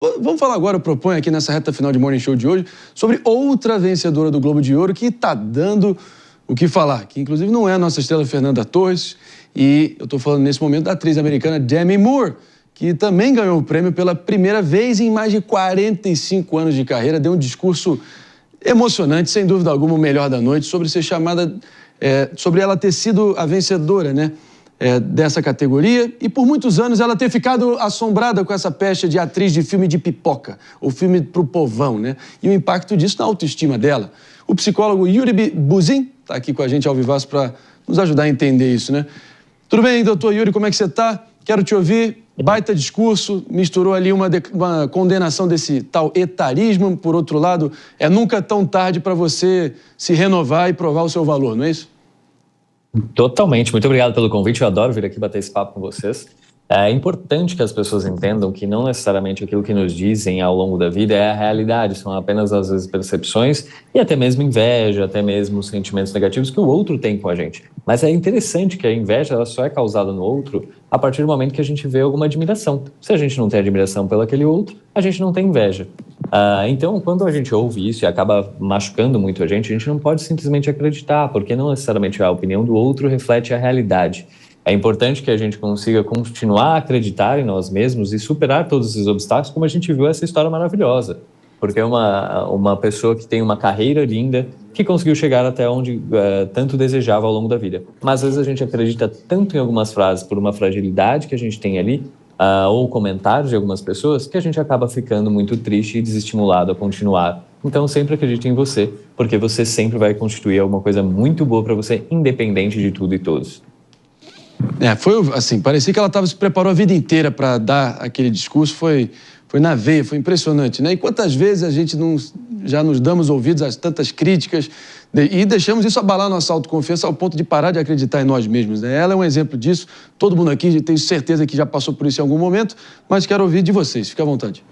Vamos falar agora, eu proponho aqui nessa reta final de Morning Show de hoje, sobre outra vencedora do Globo de Ouro que está dando o que falar, que inclusive não é a nossa estrela Fernanda Torres, e eu estou falando nesse momento da atriz americana Demi Moore, que também ganhou o prêmio pela primeira vez em mais de 45 anos de carreira, deu um discurso emocionante, sem dúvida alguma, o melhor da noite, sobre ser chamada, sobre ela ter sido a vencedora, né? Dessa categoria, e por muitos anos ela ter ficado assombrada com essa pecha de atriz de filme de pipoca, ou filme pro povão, né? E o impacto disso na autoestima dela. O psicólogo Yuri Buzin está aqui com a gente ao vivaço para nos ajudar a entender isso, né? Tudo bem, doutor Yuri, como é que você está? Quero te ouvir. Baita discurso, misturou ali uma condenação desse tal etarismo. Por outro lado, é nunca tão tarde para você se renovar e provar o seu valor, não é isso? Totalmente. Muito obrigado pelo convite. Eu adoro vir aqui bater esse papo com vocês. É importante que as pessoas entendam que não necessariamente aquilo que nos dizem ao longo da vida é a realidade, são apenas, às vezes, percepções e até mesmo inveja, até mesmo sentimentos negativos que o outro tem com a gente. Mas é interessante que a inveja ela só é causada no outro a partir do momento que a gente vê alguma admiração. Se a gente não tem admiração pelo aquele outro, a gente não tem inveja. Então, quando a gente ouve isso e acaba machucando muito a gente não pode simplesmente acreditar, porque não necessariamente a opinião do outro reflete a realidade. É importante que a gente consiga continuar a acreditar em nós mesmos e superar todos esses obstáculos, como a gente viu essa história maravilhosa. Porque é uma pessoa que tem uma carreira linda, que conseguiu chegar até onde tanto desejava ao longo da vida. Mas às vezes a gente acredita tanto em algumas frases por uma fragilidade que a gente tem ali, ou comentários de algumas pessoas, que a gente acaba ficando muito triste e desestimulado a continuar. Então sempre acredite em você, porque você sempre vai constituir alguma coisa muito boa para você, independente de tudo e todos. Foi assim, parecia que ela se preparou a vida inteira para dar aquele discurso, foi na veia, foi impressionante, né? E quantas vezes a gente já nos damos ouvidos a tantas críticas e deixamos isso abalar nossa autoconfiança ao ponto de parar de acreditar em nós mesmos, né? Ela é um exemplo disso, todo mundo aqui, tenho certeza que já passou por isso em algum momento, mas quero ouvir de vocês, fique à vontade.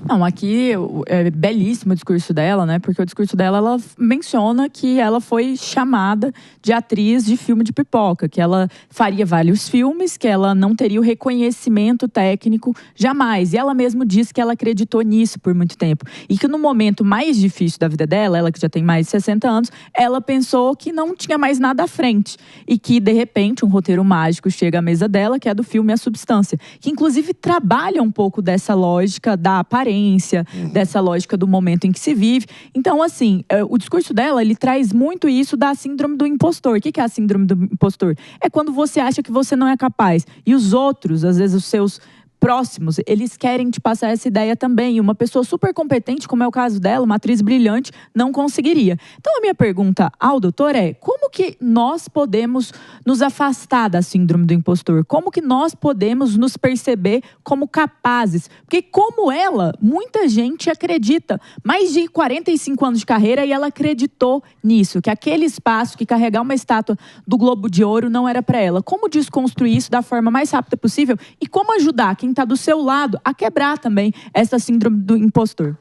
Não, aqui é belíssimo o discurso dela, né? Porque o discurso dela, ela menciona que ela foi chamada de atriz de filme de pipoca, que ela faria vários filmes, que ela não teria o reconhecimento técnico jamais. E ela mesma disse que ela acreditou nisso por muito tempo. E que no momento mais difícil da vida dela, ela que já tem mais de 60 anos, ela pensou que não tinha mais nada à frente. E que, de repente, um roteiro mágico chega à mesa dela, que é do filme A Substância. Que, inclusive, trabalha um pouco dessa lógica da aparência, dessa lógica do momento em que se vive. Então, assim, o discurso dela, ele traz muito isso da síndrome do impostor. O que é a síndrome do impostor? É quando você acha que você não é capaz. E os outros, às vezes os seus próximos, eles querem te passar essa ideia também. E uma pessoa super competente, como é o caso dela, uma atriz brilhante, não conseguiria. Então, a minha pergunta ao doutor é: como que nós podemos nos afastar da síndrome do impostor? Como que nós podemos nos perceber como capazes? Porque, como ela, muita gente acredita. Mais de 45 anos de carreira e ela acreditou nisso, que aquele espaço, que carregar uma estátua do Globo de Ouro não era para ela. Como desconstruir isso da forma mais rápida possível? E como ajudar quem está do seu lado a quebrar também essa síndrome do impostor?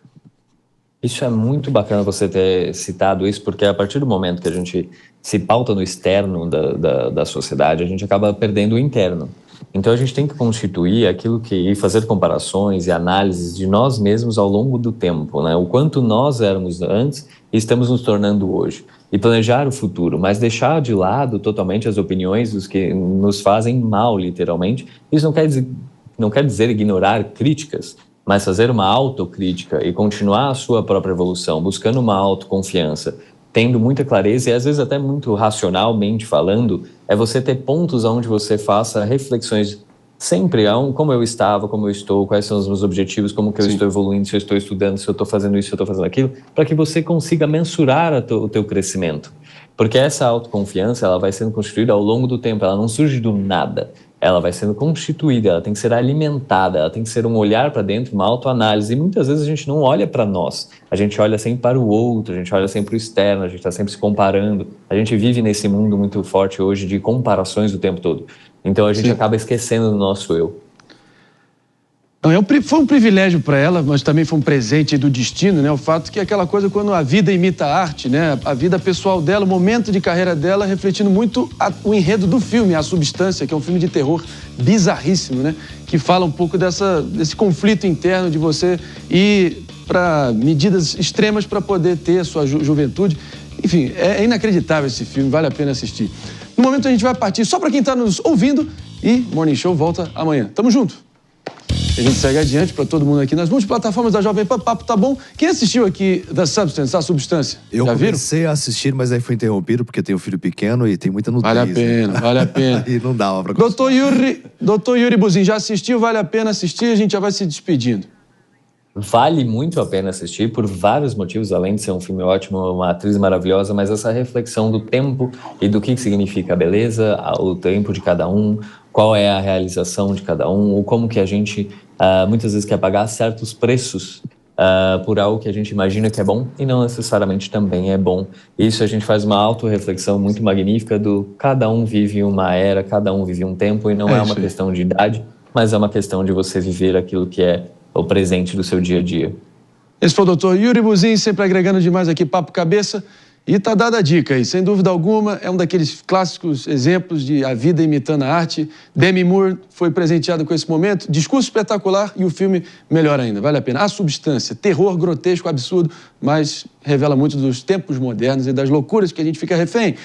Isso é muito bacana você ter citado isso, porque a partir do momento que a gente se pauta no externo da sociedade, a gente acaba perdendo o interno. Então a gente tem que constituir e fazer comparações e análises de nós mesmos ao longo do tempo, né? O quanto nós éramos antes e estamos nos tornando hoje. E planejar o futuro, mas deixar de lado totalmente as opiniões dos que nos fazem mal, literalmente. Isso não quer dizer ignorar críticas, mas fazer uma autocrítica e continuar a sua própria evolução, buscando uma autoconfiança, tendo muita clareza e às vezes até muito racionalmente falando, é você ter pontos onde você faça reflexões sempre, como eu estava, como eu estou, quais são os meus objetivos, como que eu estou evoluindo, se eu estou estudando, se eu estou fazendo isso, se eu estou fazendo aquilo, para que você consiga mensurar o teu crescimento. Porque essa autoconfiança, ela vai sendo construída ao longo do tempo, ela não surge do nada. Ela vai sendo constituída, ela tem que ser alimentada, ela tem que ser um olhar para dentro, uma autoanálise. E muitas vezes a gente não olha para nós, a gente olha sempre para o outro, a gente olha sempre para o externo, a gente está sempre se comparando. A gente vive nesse mundo muito forte hoje de comparações o tempo todo. Então a gente acaba esquecendo do nosso eu. Não, foi um privilégio para ela, mas também foi um presente do destino, né? O fato que é aquela coisa quando a vida imita a arte, né? A vida pessoal dela, o momento de carreira dela, refletindo muito o enredo do filme, A Substância, que é um filme de terror bizarríssimo, né? Que fala um pouco desse conflito interno de você ir para medidas extremas para poder ter a sua juventude. Enfim, é inacreditável esse filme, vale a pena assistir. No momento a gente vai partir só para quem está nos ouvindo e Morning Show volta amanhã. Tamo junto! A gente segue adiante para todo mundo aqui nas multiplataformas da Jovem Pan. Papo tá bom. Quem assistiu aqui The Substance, A Substância? Eu já viram? comecei a assistir, mas aí foi interrompido porque tenho um filho pequeno e tem muita nudez. Vale a pena, vale a pena. E não dava pra Doutor Yuri Buzin, já assistiu? Vale a pena assistir? A gente já vai se despedindo. Vale muito a pena assistir por vários motivos, além de ser um filme ótimo, uma atriz maravilhosa, mas essa reflexão do tempo e do que significa a beleza, o tempo de cada um, qual é a realização de cada um, ou como que a gente muitas vezes quer pagar certos preços por algo que a gente imagina que é bom e não necessariamente também é bom. Isso a gente faz uma autorreflexão muito magnífica do cada um vive uma era, cada um vive um tempo e não é uma questão de idade, mas é uma questão de você viver aquilo que é o presente do seu dia a dia. Esse foi o doutor Yuri Buzin, sempre agregando demais aqui Papo Cabeça. E tá dada a dica aí, sem dúvida alguma, é um daqueles clássicos exemplos de a vida imitando a arte. Demi Moore foi presenteada com esse momento, discurso espetacular e o filme melhor ainda, vale a pena. A Substância, terror grotesco, absurdo, mas revela muito dos tempos modernos e das loucuras que a gente fica refém.